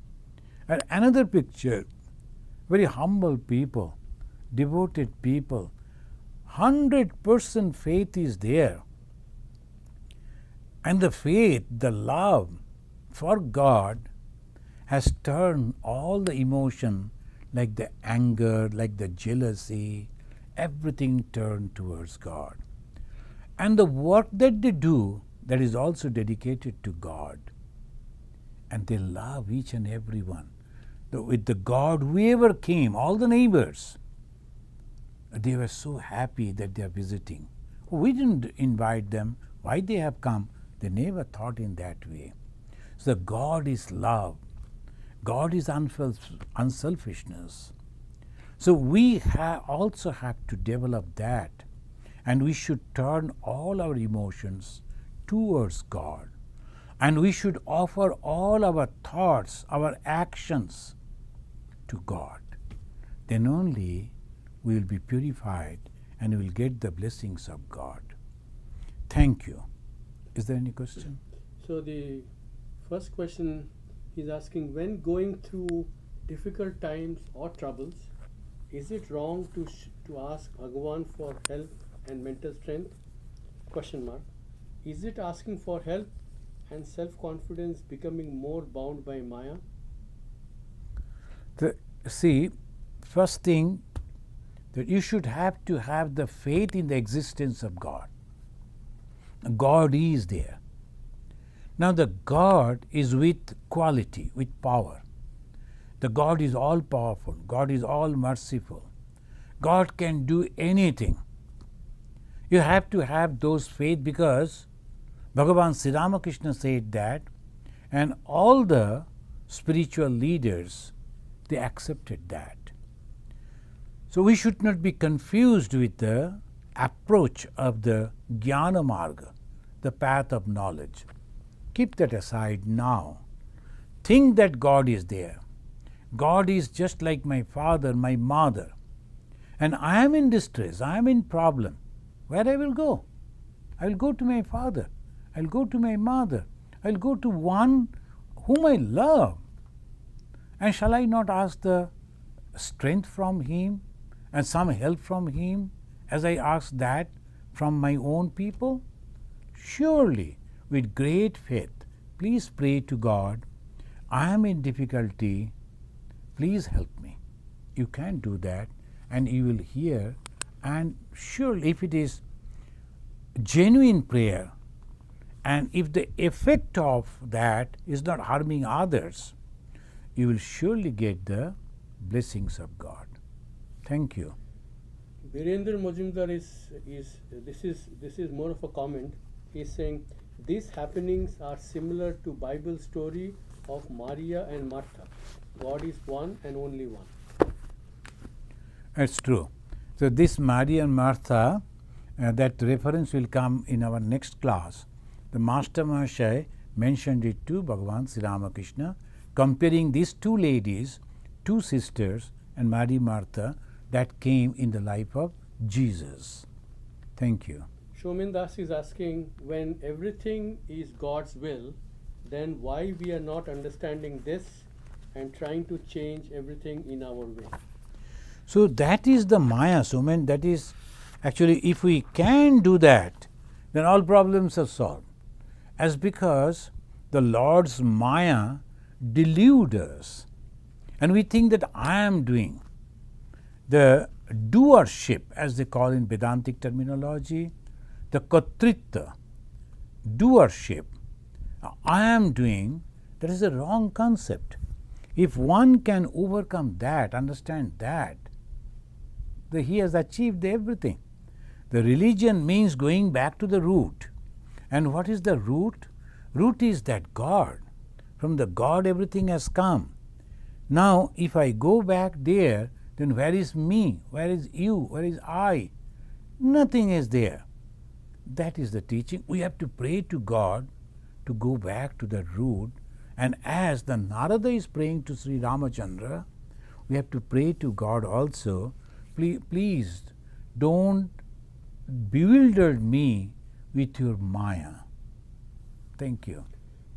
And another picture, very humble people, devoted people, 100% faith is there. And the faith, the love for God has turned all the emotion, like the anger, like the jealousy, everything turned towards God. And the work that they do, that is also dedicated to God. And they love each and every one. With the God, whoever came, all the neighbors, they were so happy that they are visiting. We didn't invite them. Why they have come? They never thought in that way. So God is love. God is unselfishness. So we also have to develop that, and we should turn all our emotions towards God, and we should offer all our thoughts, our actions to God. Then only we will be purified and we will get the blessings of God. Thank you. Is there any question? So the first question is asking, when going through difficult times or troubles, is it wrong to ask Bhagavan for help and mental strength? Question mark. Is it asking for help and self-confidence becoming more bound by Maya? See, first thing, that you should have to have the faith in the existence of God. God is there. Now the God is with quality, with power. The God is all powerful. God is all merciful. God can do anything. You have to have those faith, because Bhagavan Sri Ramakrishna said that, and all the spiritual leaders, they accepted that. So we should not be confused with the approach of the Jnana Marga, the path of knowledge. Keep that aside now. Think that God is there. God is just like my father, my mother. And I am in distress, I am in problem. Where I will go? I will go to my father. I will go to my mother. I will go to one whom I love. And shall I not ask the strength from him and some help from him as I ask that from my own people? Surely, with great faith, please pray to God, I am in difficulty, please help me. You can do that, and you will hear, and surely if it is genuine prayer, and if the effect of that is not harming others, you will surely get the blessings of God. Thank you. Virendra Majumdar this is more of a comment. He is saying these happenings are similar to Bible story of Maria and Martha. God is one and only one. That's true. So this Maria and Martha, that reference will come in our next class. The Master Mahashaya mentioned it to Bhagavan Sri Ramakrishna, comparing these two ladies, two sisters, and Mary Martha that came in the life of Jesus. Thank you. Shomin Das is asking, when everything is God's will, then why we are not understanding this and trying to change everything in our way? So that is the Maya, Suman. That is actually, if we can do that, then all problems are solved. As because the Lord's Maya delude us, and we think that I am doing. The doership, as they call in Vedantic terminology, the katrita, doership, I am doing, that is a wrong concept. If one can overcome that, understand that, then he has achieved everything. The religion means going back to the root. And what is the root? Root is that God. From the God everything has come. Now, if I go back there, then where is me? Where is you? Where is I? Nothing is there. That is the teaching. We have to pray to God to go back to the root. And as the Narada is praying to Sri Ramachandra, we have to pray to God also. Please don't bewilder me with your Maya. Thank you.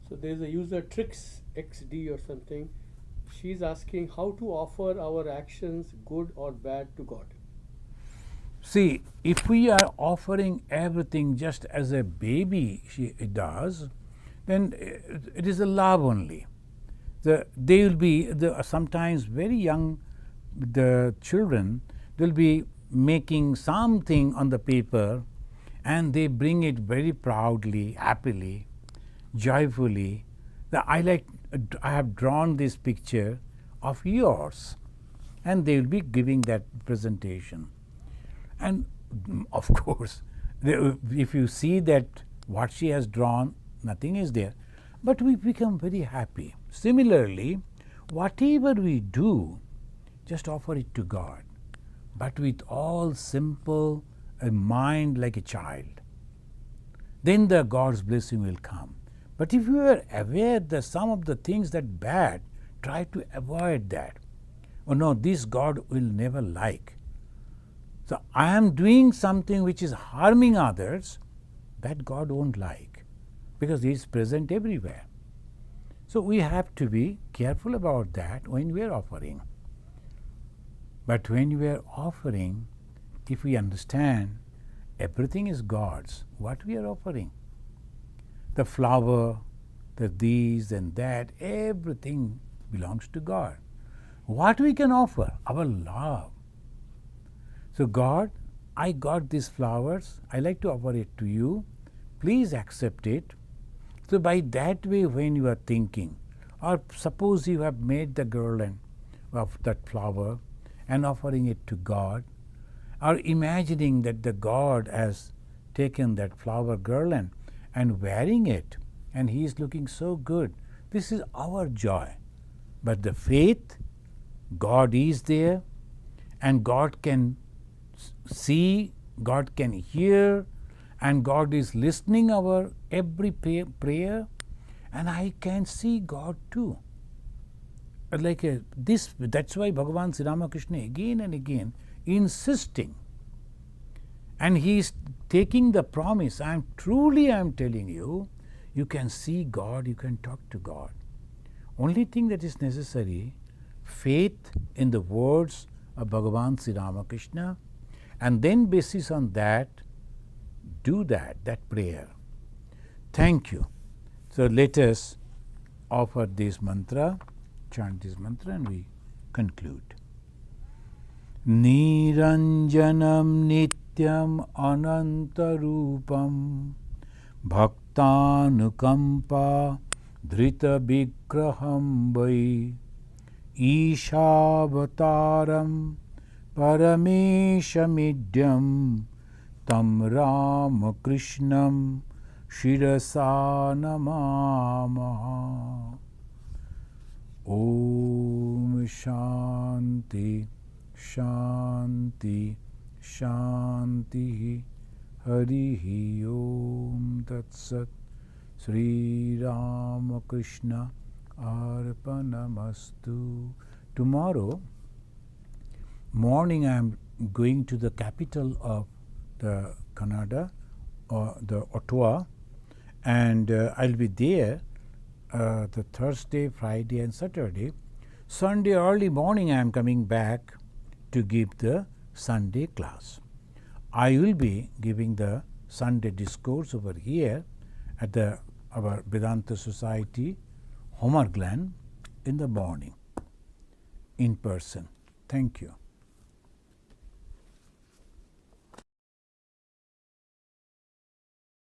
So there is a user Trix XD or something. She's asking how to offer our actions, good or bad, to God. See, if we are offering everything just as a baby does, then it is a love only. They will be sometimes very young. The children, they'll be making something on the paper, and they bring it very proudly, happily, joyfully. I have drawn this picture of yours, and they will be giving that presentation. And of course, if you see that what she has drawn, nothing is there, but we become very happy. Similarly, whatever we do, just offer it to God, but with all simple, a mind like a child. Then the God's blessing will come. But if you are aware that some of the things that bad, try to avoid that. Oh no, this God will never like. So I am doing something which is harming others, that God won't like, because He is present everywhere. So we have to be careful about that when we are offering. But when we are offering, if we understand everything is God's, what we are offering, the flower, the these and that, everything belongs to God. What we can offer? Our love. So God, I got these flowers, I like to offer it to you, please accept it. So by that way, when you are thinking, or suppose you have made the garland of that flower and offering it to God, or imagining that the God has taken that flower garland and wearing it, and He is looking so good. This is our joy. But the faith, God is there, and God can see, God can hear, and God is listening our every prayer, and I can see God too. That's why Bhagavan Sri Ramakrishna again and again insisting, and he is taking the promise. I am telling you, you can see God, you can talk to God. Only thing that is necessary, faith in the words of Bhagavan Sri Ramakrishna, and then basis on that, do that prayer. Thank you. So let us offer this mantra, chant this mantra, and we conclude. Niranjanam nityam anantarupam bhaktanukampa dhrita vigraham vai Ishavataram parameshamidyam tam Ramakrishnam shirasa namamaha. Om Shanti Shanti Shanti Harihi Om Tat Sat. Sri Ramakrishna Arpanamastu. Tomorrow morning I am going to the capital of the Canada, the Ottawa, and I'll be there the Thursday, Friday and Saturday. Sunday early morning I am coming back to give the Sunday class. I will be giving the Sunday discourse over here at our Vedanta Society, Homer Glen, in the morning, in person. Thank you.